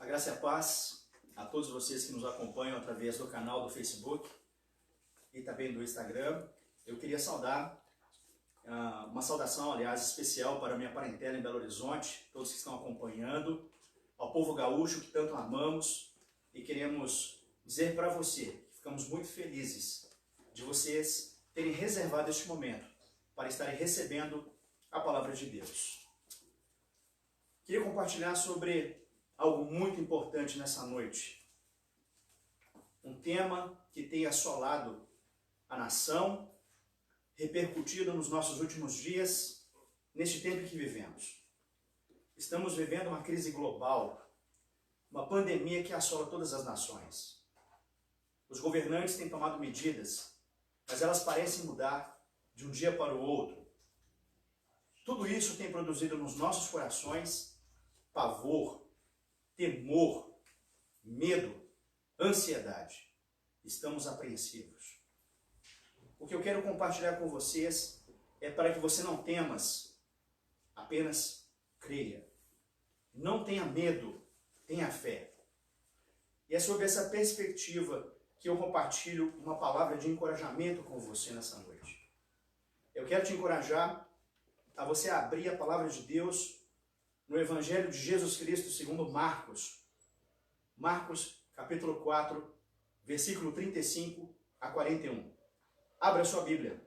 A graça e a paz a todos vocês que nos acompanham através do canal do Facebook e também do Instagram. Eu queria saudar, uma saudação, aliás, especial para a minha parentela em Belo Horizonte, todos que estão acompanhando, ao povo gaúcho que tanto amamos, e queremos dizer para você que ficamos muito felizes de vocês terem reservado este momento para estarem recebendo a palavra de Deus. Queria compartilhar sobre algo muito importante nessa noite. Um tema que tem assolado a nação, repercutido nos nossos últimos dias, neste tempo que vivemos. Estamos vivendo uma crise global, uma pandemia que assola todas as nações. Os governantes têm tomado medidas, mas elas parecem mudar de um dia para o outro. Tudo isso tem produzido nos nossos corações pavor, temor, medo, ansiedade. Estamos apreensivos. O que eu quero compartilhar com vocês é para que você não temas, apenas creia. Não tenha medo, tenha fé. E é sobre essa perspectiva que eu compartilho uma palavra de encorajamento com você nessa noite. Eu quero te encorajar a você abrir a palavra de Deus no Evangelho de Jesus Cristo segundo Marcos. Marcos, capítulo 4, versículo 35 a 41. Abra a sua Bíblia.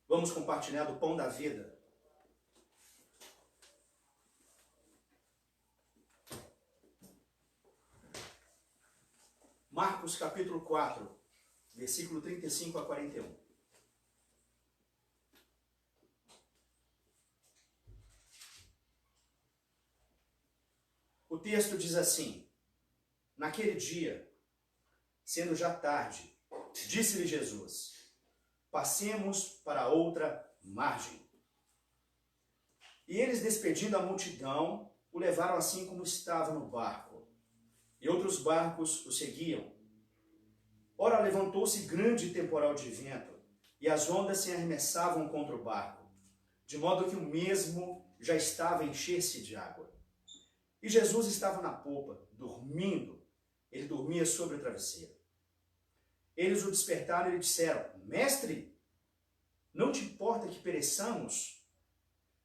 Vamos compartilhar do pão da vida. Marcos, capítulo 4, versículo 35 a 41. O texto diz assim: naquele dia, sendo já tarde, disse-lhe Jesus: passemos para outra margem. E eles, despedindo a multidão, o levaram assim como estava no barco. E outros barcos o seguiam. Ora, levantou-se grande temporal de vento, e as ondas se arremessavam contra o barco, de modo que o mesmo já estava a encher-se de água. E Jesus estava na popa, dormindo. Ele dormia sobre o travesseiro. Eles o despertaram e lhe disseram: Mestre, não te importa que pereçamos?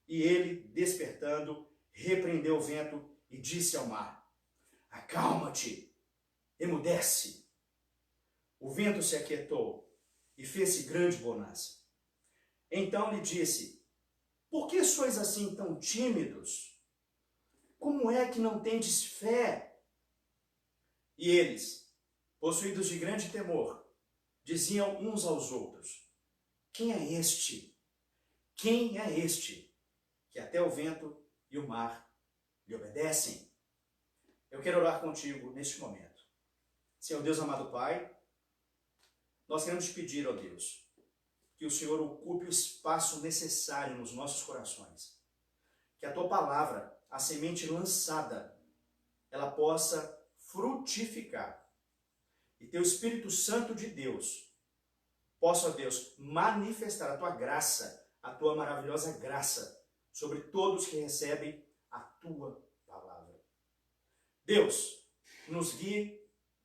E ele, despertando, repreendeu o vento e disse ao mar: acalma-te, emudece. O vento se aquietou e fez-se grande bonança. Então lhe disse: por que sois assim tão tímidos? Como é que não tendes fé? E eles, possuídos de grande temor, diziam uns aos outros: quem é este? Quem é este que até o vento e o mar lhe obedecem? Eu quero orar contigo neste momento. Senhor Deus amado Pai, nós queremos te pedir, ó Deus, que o Senhor ocupe o espaço necessário nos nossos corações. Que a tua palavra, a semente lançada, ela possa frutificar. E teu Espírito Santo de Deus possa, ó Deus, manifestar a tua graça, a tua maravilhosa graça, sobre todos que recebem a tua palavra. Deus, nos guie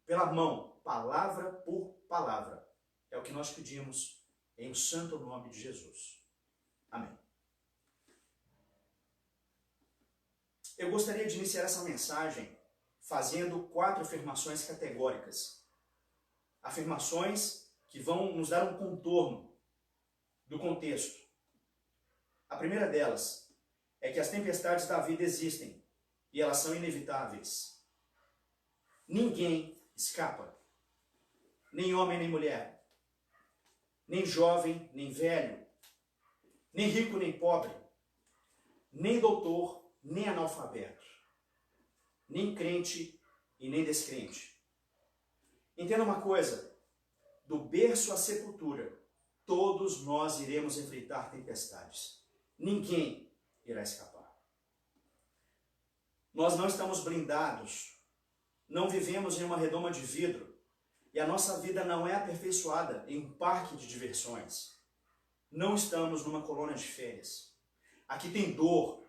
pela mão, palavra por palavra. É o que nós pedimos em o santo nome de Jesus. Amém. Eu gostaria de iniciar essa mensagem fazendo 4 afirmações categóricas. Afirmações que vão nos dar um contorno do contexto. A primeira delas é que as tempestades da vida existem e elas são inevitáveis. Ninguém escapa. Nem homem, nem mulher. Nem jovem, nem velho. Nem rico, nem pobre. Nem doutor, nem analfabeto, nem crente e nem descrente. Entenda uma coisa: do berço à sepultura, todos nós iremos enfrentar tempestades. Ninguém irá escapar. Nós não estamos blindados, não vivemos em uma redoma de vidro, e a nossa vida não é aperfeiçoada em um parque de diversões. Não estamos numa colônia de férias. Aqui tem dor,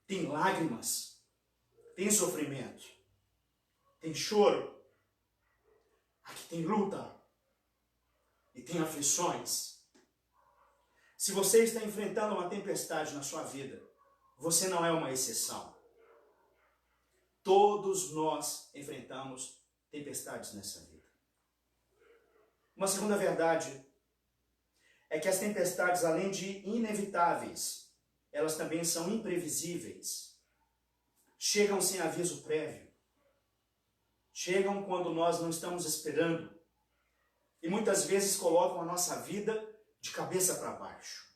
tem lágrimas, tem sofrimento, tem choro, aqui tem luta e tem aflições. Se você está enfrentando uma tempestade na sua vida, você não é uma exceção. Todos nós enfrentamos tempestades nessa vida. Uma segunda verdade é que as tempestades, além de inevitáveis, elas também são imprevisíveis. Chegam sem aviso prévio. Chegam quando nós não estamos esperando. E muitas vezes colocam a nossa vida de cabeça para baixo.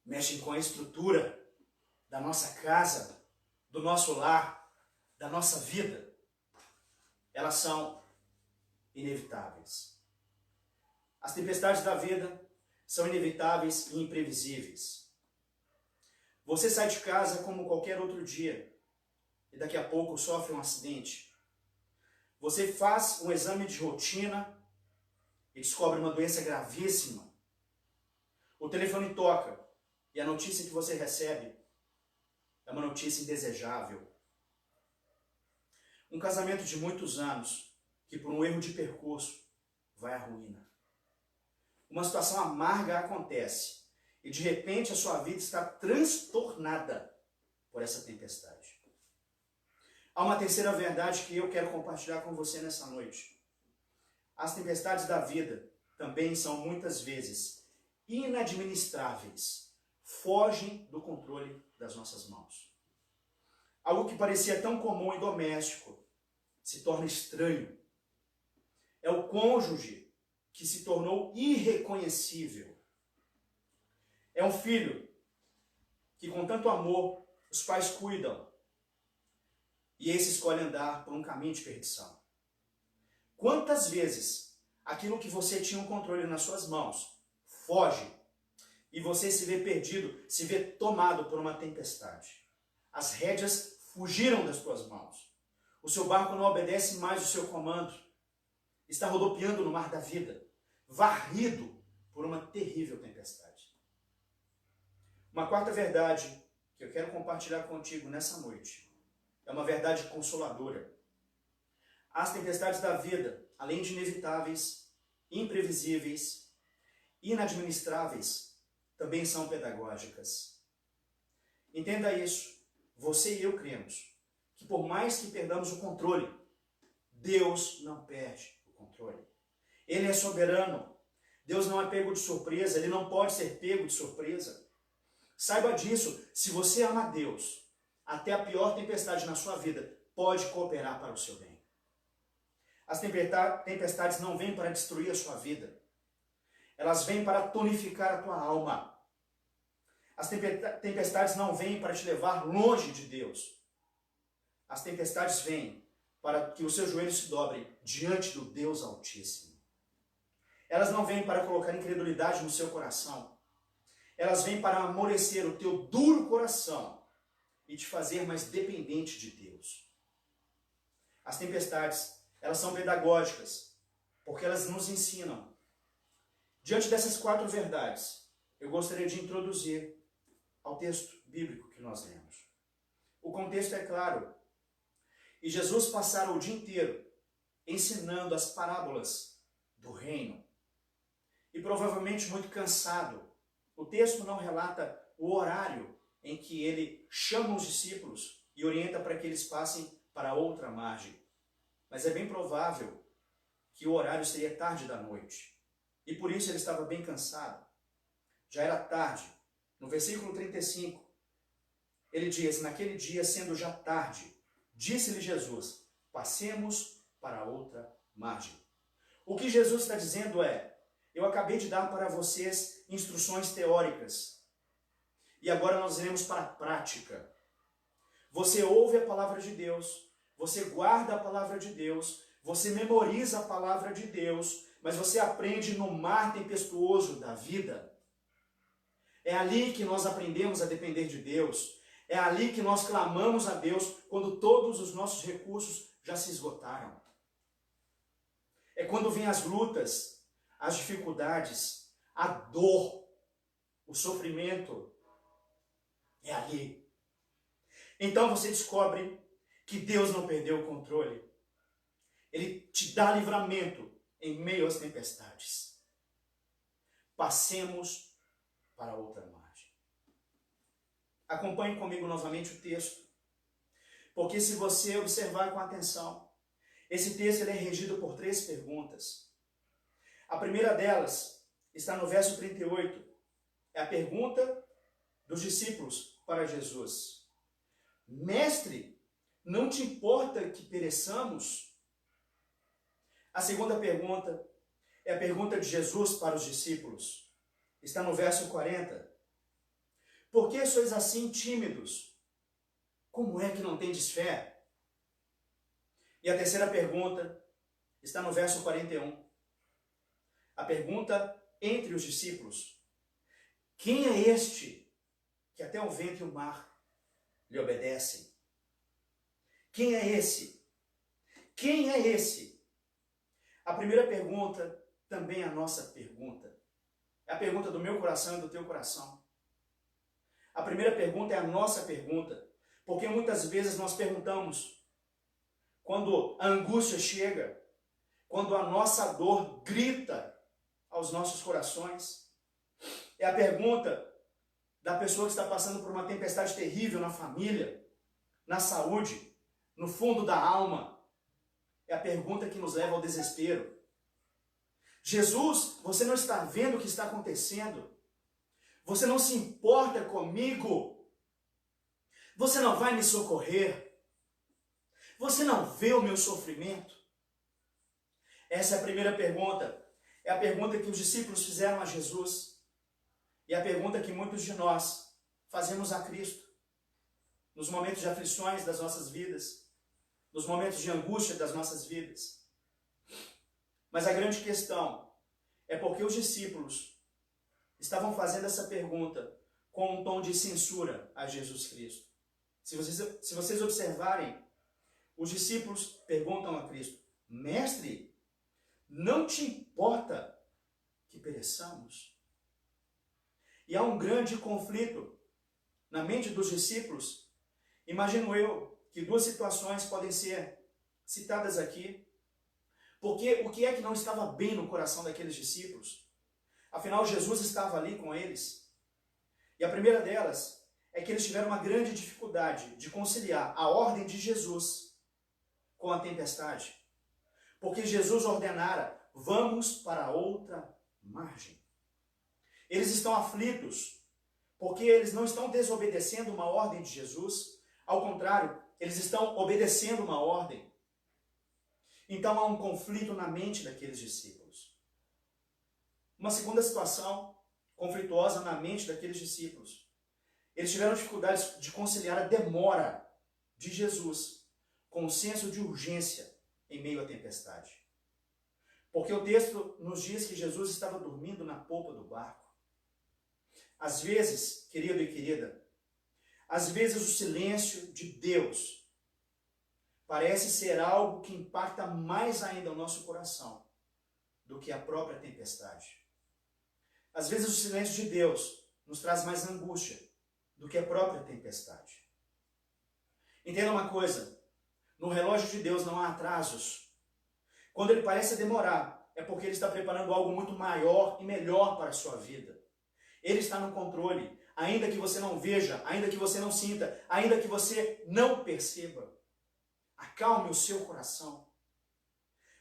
Mexem com a estrutura da nossa casa, do nosso lar, da nossa vida. Elas são inevitáveis. As tempestades da vida são inevitáveis e imprevisíveis. Você sai de casa como qualquer outro dia e daqui a pouco sofre um acidente. Você faz um exame de rotina e descobre uma doença gravíssima. O telefone toca e a notícia que você recebe é uma notícia indesejável. Um casamento de muitos anos que por um erro de percurso vai à ruína. Uma situação amarga acontece e de repente a sua vida está transtornada por essa tempestade. Há uma terceira verdade que eu quero compartilhar com você nessa noite. As tempestades da vida também são muitas vezes inadministráveis, fogem do controle das nossas mãos. Algo que parecia tão comum e doméstico se torna estranho. É o cônjuge que se tornou irreconhecível. É um filho que com tanto amor os pais cuidam e esse escolhe andar por um caminho de perdição. Quantas vezes aquilo que você tinha um controle nas suas mãos foge e você se vê perdido, se vê tomado por uma tempestade. As rédeas fugiram das suas mãos. O seu barco não obedece mais o seu comando. Está rodopiando no mar da vida, varrido por uma terrível tempestade. Uma quarta verdade que eu quero compartilhar contigo nessa noite é uma verdade consoladora. As tempestades da vida, além de inevitáveis, imprevisíveis, inadministráveis, também são pedagógicas. Entenda isso. Você e eu cremos que por mais que perdamos o controle, Deus não perde o controle. Ele é soberano. Deus não é pego de surpresa. Ele não pode ser pego de surpresa. Saiba disso. Se você ama Deus, até a pior tempestade na sua vida pode cooperar para o seu bem. As tempestades não vêm para destruir a sua vida. Elas vêm para tonificar a tua alma. As tempestades não vêm para te levar longe de Deus. As tempestades vêm para que os seus joelhos se dobrem diante do Deus Altíssimo. Elas não vêm para colocar incredulidade no seu coração. Elas vêm para amolecer o teu duro coração e te fazer mais dependente de Deus. As tempestades, elas são pedagógicas, porque elas nos ensinam. Diante dessas 4 verdades, eu gostaria de introduzir ao texto bíblico que nós lemos. O contexto é claro. E Jesus passara o dia inteiro ensinando as parábolas do reino. E provavelmente muito cansado. O texto não relata o horário em que ele chama os discípulos e orienta para que eles passem para outra margem. Mas é bem provável que o horário seria tarde da noite. E por isso ele estava bem cansado. Já era tarde. No versículo 35, ele diz: naquele dia, sendo já tarde, disse-lhe Jesus: passemos para outra margem. O que Jesus está dizendo é: eu acabei de dar para vocês instruções teóricas. E agora nós iremos para a prática. Você ouve a palavra de Deus, você guarda a palavra de Deus, você memoriza a palavra de Deus, mas você aprende no mar tempestuoso da vida. É ali que nós aprendemos a depender de Deus. É ali que nós clamamos a Deus quando todos os nossos recursos já se esgotaram. É quando vêm as lutas, as dificuldades, a dor, o sofrimento. É ali. Então você descobre que Deus não perdeu o controle. Ele te dá livramento em meio às tempestades. Passemos para outra margem. Acompanhe comigo novamente o texto, porque se você observar com atenção, esse texto ele é regido por 3 perguntas. A primeira delas está no verso 38. É a pergunta dos discípulos para Jesus. Mestre, não te importa que pereçamos? A segunda pergunta é a pergunta de Jesus para os discípulos. Está no verso 40. Por que sois assim tímidos? Como é que não tendes fé? E a terceira pergunta está no verso 41. A pergunta entre os discípulos. Quem é este que até o vento e o mar lhe obedecem? Quem é esse? Quem é esse? A primeira pergunta também é a nossa pergunta. É a pergunta do meu coração e do teu coração. A primeira pergunta é a nossa pergunta, porque muitas vezes nós perguntamos, quando a angústia chega, quando a nossa dor grita aos nossos corações. É a pergunta da pessoa que está passando por uma tempestade terrível na família, na saúde, no fundo da alma. É a pergunta que nos leva ao desespero. Jesus, você não está vendo o que está acontecendo? Você não se importa comigo? Você não vai me socorrer? Você não vê o meu sofrimento? Essa é a primeira pergunta. É a pergunta que os discípulos fizeram a Jesus. E a pergunta que muitos de nós fazemos a Cristo. Nos momentos de aflições das nossas vidas. Nos momentos de angústia das nossas vidas. Mas a grande questão é porque os discípulos estavam fazendo essa pergunta com um tom de censura a Jesus Cristo. Se vocês observarem, os discípulos perguntam a Cristo, Mestre, não te importa que pereçamos? E há um grande conflito na mente dos discípulos. Imagino eu que 2 situações podem ser citadas aqui. Porque o que é que não estava bem no coração daqueles discípulos? Afinal, Jesus estava ali com eles. E a primeira delas é que eles tiveram uma grande dificuldade de conciliar a ordem de Jesus com a tempestade. Porque Jesus ordenara, vamos para outra margem. Eles estão aflitos, porque eles não estão desobedecendo uma ordem de Jesus. Ao contrário, eles estão obedecendo uma ordem. Então há um conflito na mente daqueles discípulos. Uma segunda situação conflituosa na mente daqueles discípulos. Eles tiveram dificuldades de conciliar a demora de Jesus com o senso de urgência em meio à tempestade. Porque o texto nos diz que Jesus estava dormindo na polpa do barco. Às vezes, querido e querida, às vezes o silêncio de Deus parece ser algo que impacta mais ainda o nosso coração do que a própria tempestade. Às vezes o silêncio de Deus nos traz mais angústia do que a própria tempestade. Entenda uma coisa, no relógio de Deus não há atrasos. Quando ele parece demorar, é porque ele está preparando algo muito maior e melhor para a sua vida. Ele está no controle, ainda que você não veja, ainda que você não sinta, ainda que você não perceba. Acalme o seu coração.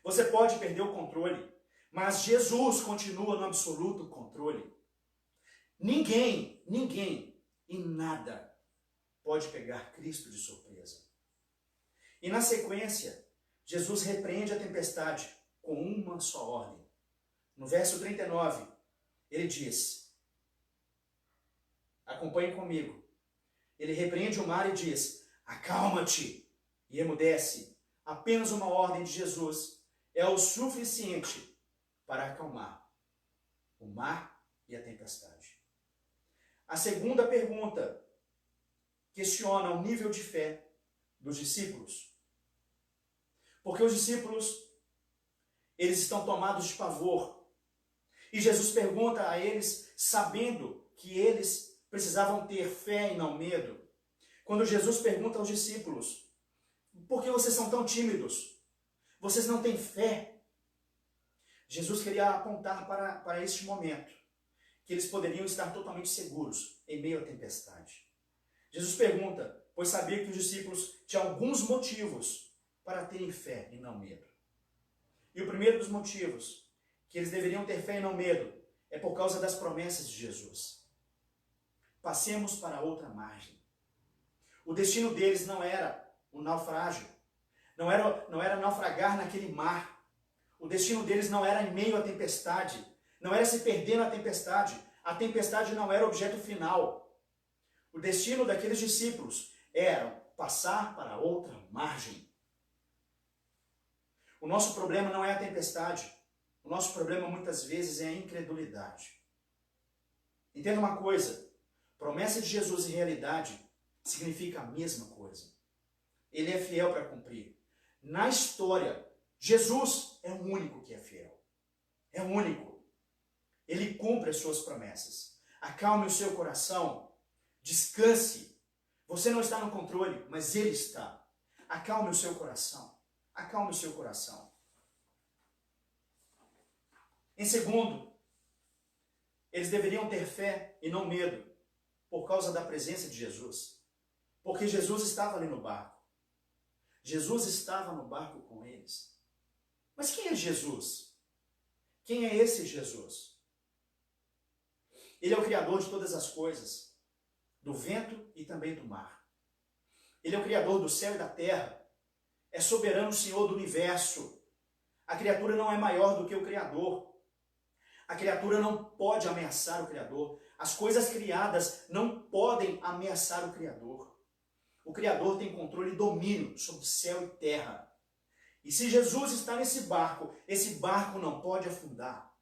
Você pode perder o controle, mas Jesus continua no absoluto controle. Ninguém e nada pode pegar Cristo de surpresa. E na sequência, Jesus repreende a tempestade com uma só ordem. No verso 39, ele diz, acompanhe comigo, ele repreende o mar e diz, acalma-te. E emudece. Apenas uma ordem de Jesus é o suficiente para acalmar o mar e a tempestade. A segunda pergunta questiona o nível de fé dos discípulos. Porque os discípulos, eles estão tomados de pavor. E Jesus pergunta a eles, sabendo que eles precisavam ter fé e não medo. Quando Jesus pergunta aos discípulos, por que vocês são tão tímidos? Vocês não têm fé? Jesus queria apontar para este momento, que eles poderiam estar totalmente seguros em meio à tempestade. Jesus pergunta, pois sabia que os discípulos tinham alguns motivos para terem fé e não medo. E o primeiro dos motivos, que eles deveriam ter fé e não medo, é por causa das promessas de Jesus. Passemos para outra margem. O destino deles não era o naufrágio, não era naufragar naquele mar. O destino deles não era em meio à tempestade, não era se perder na tempestade. A tempestade não era o objeto final. O destino daqueles discípulos era passar para outra margem. O nosso problema não é a tempestade. O nosso problema muitas vezes é a incredulidade. Entenda uma coisa, promessa de Jesus e realidade significa a mesma coisa. Ele é fiel para cumprir. Na história, Jesus é o único que é fiel. É o único. Ele cumpre as suas promessas. Acalme o seu coração. Descanse. Você não está no controle, mas Ele está. Acalme o seu coração. Acalme o seu coração. Em segundo, eles deveriam ter fé e não medo por causa da presença de Jesus. Porque Jesus estava ali no barco. Jesus estava no barco com eles. Mas quem é Jesus? Quem é esse Jesus? Ele é o Criador de todas as coisas, do vento e também do mar. Ele é o Criador do céu e da terra. É soberano Senhor do universo. A criatura não é maior do que o Criador. A criatura não pode ameaçar o Criador. As coisas criadas não podem ameaçar o Criador. O Criador tem controle e domínio sobre céu e terra. E se Jesus está nesse barco, esse barco não pode afundar.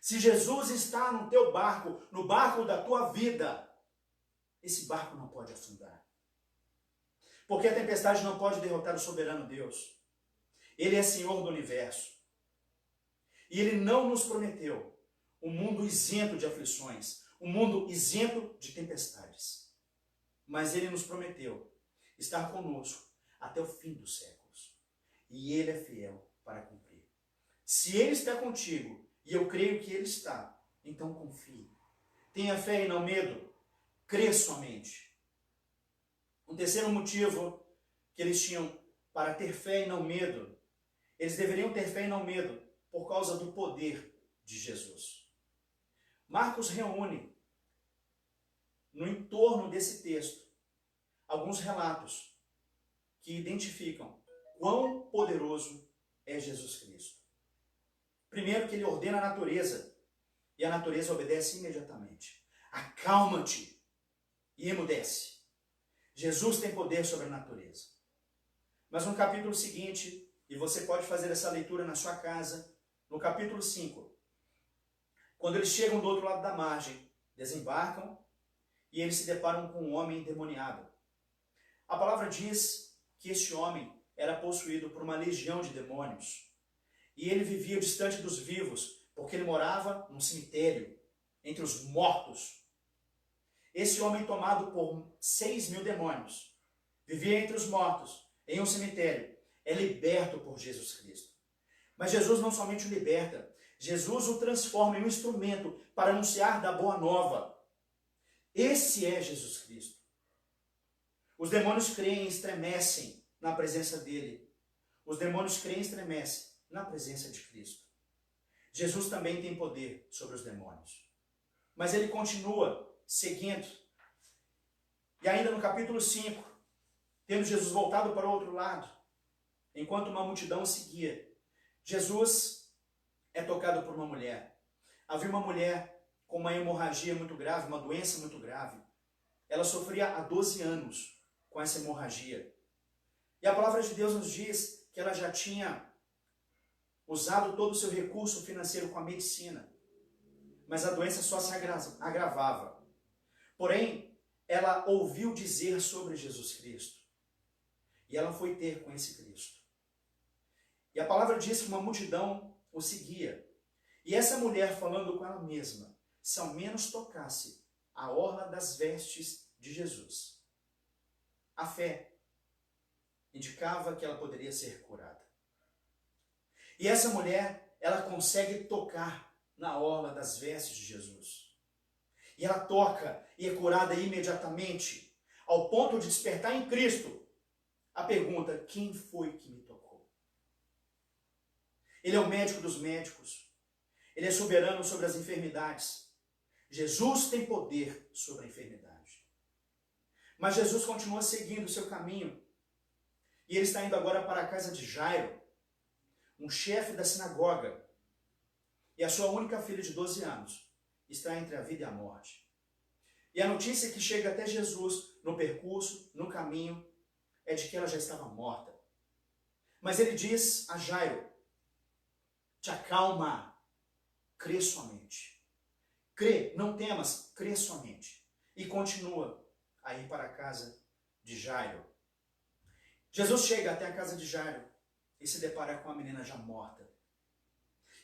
Se Jesus está no teu barco, no barco da tua vida, esse barco não pode afundar. Porque a tempestade não pode derrotar o soberano Deus. Ele é Senhor do universo. E Ele não nos prometeu um mundo isento de aflições, um mundo isento de tempestades. Mas Ele nos prometeu estar conosco até o fim dos séculos. E Ele é fiel para cumprir. Se Ele está contigo, e eu creio que Ele está, então confie. Tenha fé e não medo. Crê somente. Um terceiro motivo que eles tinham para ter fé e não medo, eles deveriam ter fé e não medo por causa do poder de Jesus. Marcos reúne no entorno desse texto alguns relatos que identificam quão poderoso é Jesus Cristo. Primeiro, que ele ordena a natureza e a natureza obedece imediatamente. Acalma-te e emudece. Jesus tem poder sobre a natureza. Mas no capítulo seguinte, e você pode fazer essa leitura na sua casa, no capítulo 5, quando eles chegam do outro lado da margem, desembarcam e eles se deparam com um homem endemoniado. A palavra diz que este homem era possuído por uma legião de demônios. E ele vivia distante dos vivos, porque ele morava num cemitério, entre os mortos. Esse homem, tomado por 6.000 demônios, vivia entre os mortos, em um cemitério, é liberto por Jesus Cristo. Mas Jesus não somente o liberta, Jesus o transforma em um instrumento para anunciar da boa nova. Esse é Jesus Cristo. Os demônios creem e estremecem na presença dele. Os demônios creem e estremecem na presença de Cristo. Jesus também tem poder sobre os demônios. Mas ele continua seguindo. E ainda no capítulo 5, tendo Jesus voltado para o outro lado, enquanto uma multidão seguia, Jesus é tocado por uma mulher. Havia uma mulher com uma hemorragia muito grave, uma doença muito grave. Ela sofria há 12 anos com essa hemorragia. E a palavra de Deus nos diz que ela já tinha usado todo o seu recurso financeiro com a medicina. Mas a doença só se agravava. Porém, ela ouviu dizer sobre Jesus Cristo. E ela foi ter com esse Cristo. E a palavra diz que uma multidão o seguia. E essa mulher, falando com ela mesma, se ao menos tocasse a orla das vestes de Jesus, A fé indicava que ela poderia ser curada. E essa mulher, ela consegue tocar na orla das vestes de Jesus. E ela toca e é curada imediatamente, ao ponto de despertar em Cristo a pergunta: quem foi que me tocou? Ele é o médico dos médicos. Ele é soberano sobre as enfermidades. Jesus tem poder sobre a enfermidade. Mas Jesus continua seguindo o seu caminho. E ele está indo agora para a casa de Jairo, um chefe da sinagoga. E a sua única filha de 12 anos está entre a vida e a morte. E a notícia que chega até Jesus no percurso, no caminho, é de que ela já estava morta. Mas ele diz a Jairo: te acalma, crê somente. Crê, não temas, crê somente. E continua a ir para a casa de Jairo. Jesus chega até a casa de Jairo e se depara com a menina já morta.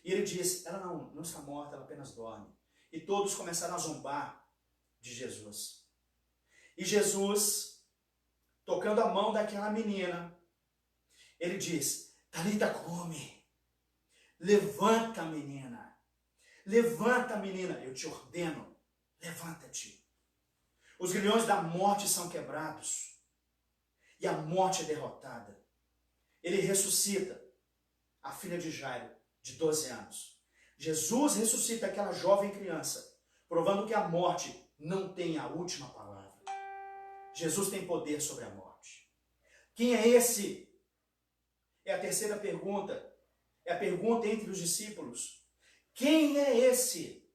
E ele diz: ela não está morta, ela apenas dorme. E todos começaram a zombar de Jesus. E Jesus, tocando a mão daquela menina, ele diz: Talita cumi, levanta, menina. Levanta, menina, eu te ordeno, levanta-te. Os grilhões da morte são quebrados e a morte é derrotada. Ele ressuscita a filha de Jairo, de 12 anos. Jesus ressuscita aquela jovem criança, provando que a morte não tem a última palavra. Jesus tem poder sobre a morte. Quem é esse? É a terceira pergunta. É a pergunta entre os discípulos. Quem é esse?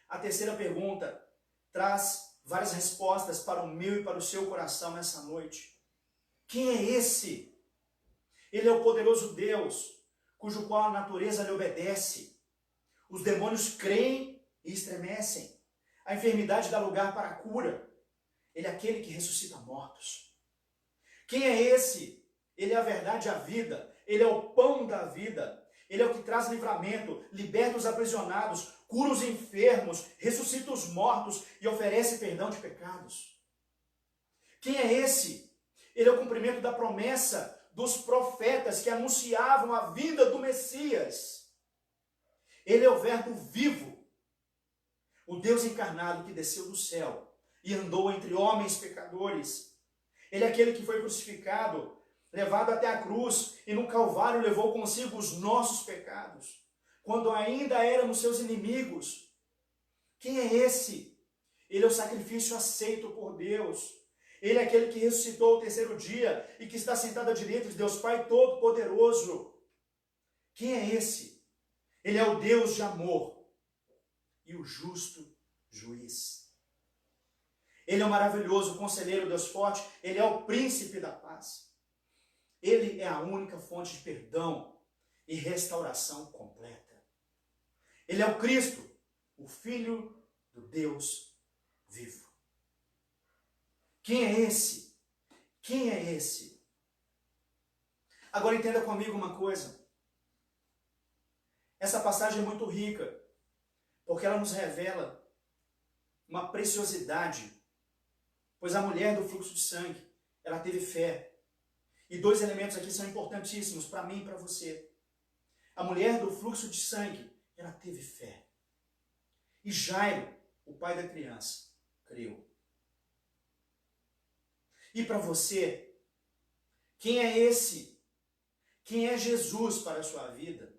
A terceira pergunta traz várias respostas para o meu e para o seu coração nessa noite. Quem é esse? Ele é o poderoso Deus, cujo qual a natureza lhe obedece. Os demônios creem e estremecem. A enfermidade dá lugar para a cura. Ele é aquele que ressuscita mortos. Quem é esse? Ele é a verdade e a vida. Ele é o pão da vida. Ele é o que traz livramento, liberta os aprisionados, cura os enfermos, ressuscita os mortos e oferece perdão de pecados. Quem é esse? Ele é o cumprimento da promessa dos profetas que anunciavam a vinda do Messias. Ele é o Verbo vivo, o Deus encarnado que desceu do céu e andou entre homens pecadores. Ele é aquele que foi crucificado, levado até a cruz e no Calvário levou consigo os nossos pecados, quando ainda éramos seus inimigos. Quem é esse? Ele é o sacrifício aceito por Deus. Ele é aquele que ressuscitou ao terceiro dia e que está sentado à direita de Deus Pai Todo-Poderoso. Quem é esse? Ele é o Deus de amor e o justo juiz. Ele é o maravilhoso conselheiro, Deus forte. Ele é o príncipe da paz. Ele é a única fonte de perdão e restauração completa. Ele é o Cristo, o Filho do Deus vivo. Quem é esse? Quem é esse? Agora entenda comigo uma coisa. Essa passagem é muito rica, porque ela nos revela uma preciosidade, pois a mulher do fluxo de sangue, ela teve fé. E dois elementos aqui são importantíssimos para mim e para você. A mulher do fluxo de sangue, ela teve fé. E Jairo, o pai da criança, creu. E para você, quem é esse? Quem é Jesus para a sua vida?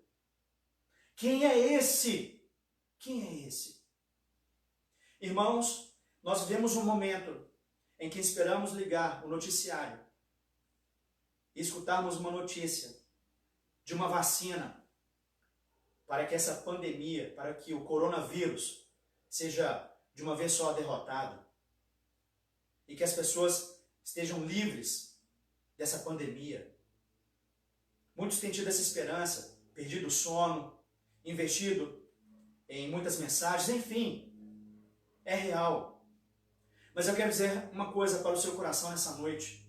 Quem é esse? Quem é esse? Irmãos, nós vivemos um momento em que esperamos ligar o noticiário e escutarmos uma notícia de uma vacina para que essa pandemia, para que o coronavírus seja de uma vez só derrotado e que as pessoas estejam livres dessa pandemia. Muitos têm tido essa esperança, perdido o sono, investido em muitas mensagens, enfim, é real. Mas eu quero dizer uma coisa para o seu coração nessa noite.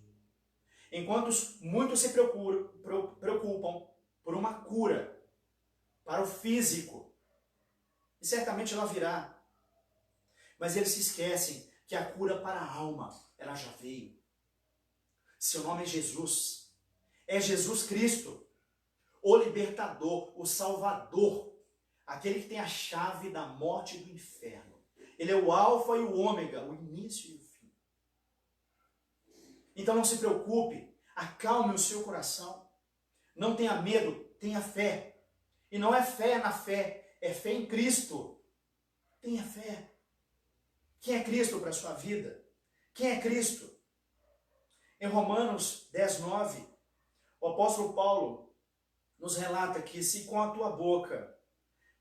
Enquanto muitos se preocupam por uma cura para o físico, e certamente ela virá, mas eles se esquecem que a cura para a alma, ela já veio. Seu nome é Jesus. É Jesus Cristo, o libertador, o salvador, aquele que tem a chave da morte e do inferno. Ele é o alfa e o ômega, o início e o fim. Então não se preocupe, acalme o seu coração. Não tenha medo, tenha fé. E não é fé na fé, é fé em Cristo. Tenha fé. Quem é Cristo para a sua vida? Quem é Cristo? Em Romanos 10, 9, o apóstolo Paulo nos relata que se com a tua boca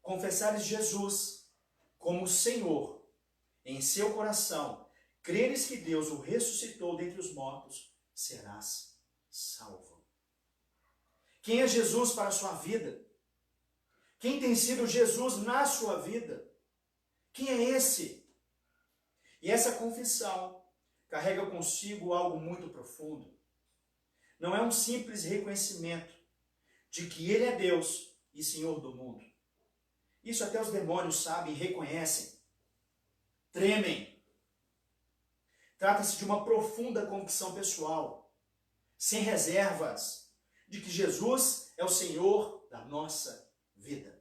confessares Jesus como Senhor, em seu coração creres que Deus o ressuscitou dentre os mortos, serás salvo. Quem é Jesus para a sua vida? Quem tem sido Jesus na sua vida? Quem é esse? E essa confissão carrega consigo algo muito profundo. Não é um simples reconhecimento de que Ele é Deus e Senhor do mundo. Isso até os demônios sabem e reconhecem. Tremem. Trata-se de uma profunda convicção pessoal, sem reservas, de que Jesus é o Senhor da nossa vida.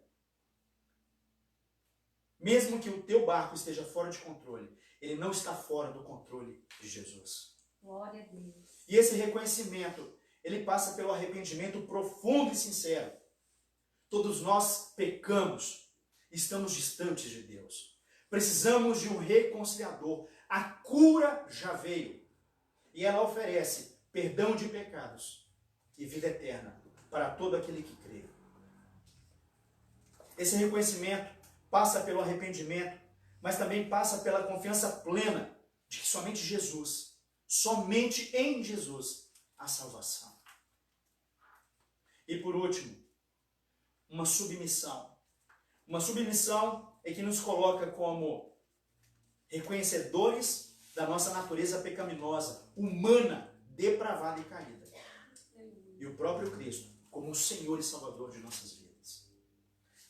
Mesmo que o teu barco esteja fora de controle, ele não está fora do controle de Jesus. Glória a Deus. E esse reconhecimento, ele passa pelo arrependimento profundo e sincero. Todos nós pecamos, estamos distantes de Deus. Precisamos de um reconciliador. A cura já veio. E ela oferece perdão de pecados e vida eterna para todo aquele que crê. Esse reconhecimento passa pelo arrependimento, mas também passa pela confiança plena de que somente em Jesus, a salvação. E por último, uma submissão. Uma submissão é que nos coloca como reconhecedores da nossa natureza pecaminosa, humana, depravada e caída. E o próprio Cristo como o Senhor e Salvador de nossas vidas.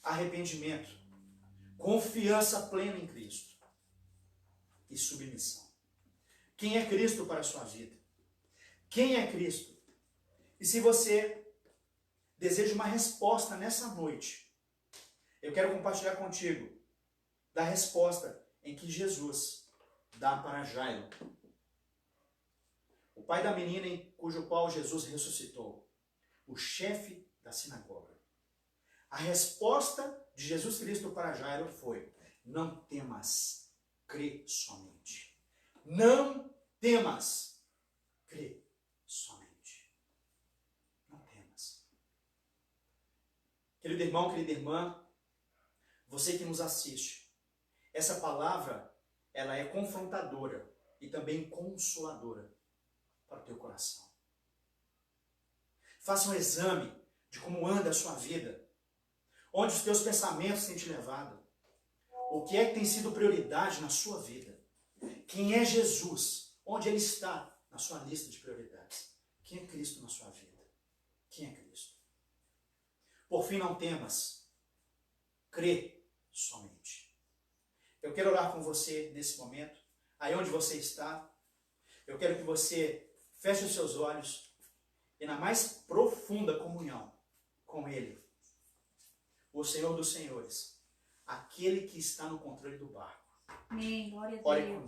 Arrependimento, confiança plena em Cristo e submissão. Quem é Cristo para a sua vida? Quem é Cristo? E se você deseja uma resposta nessa noite, eu quero compartilhar contigo da resposta em que Jesus dá para Jairo, o pai da menina em cujo qual Jesus ressuscitou, o chefe da sinagoga. A resposta de Jesus Cristo para Jairo foi: não temas, crê somente. Não temas, crê somente. Não temas. Querido irmão, querida irmã, você que nos assiste, essa palavra, ela é confrontadora e também consoladora para o teu coração. Faça um exame de como anda a sua vida, onde os teus pensamentos têm te levado, o que é que tem sido prioridade na sua vida, quem é Jesus, onde Ele está na sua lista de prioridades, quem é Cristo na sua vida, quem é Cristo. Por fim, não temas, crê somente. Eu quero orar com você nesse momento, aí onde você está. Eu quero que você feche os seus olhos e na mais profunda comunhão com Ele, o Senhor dos Senhores, aquele que está no controle do barco. Amém. Glória a Deus. Ore comigo.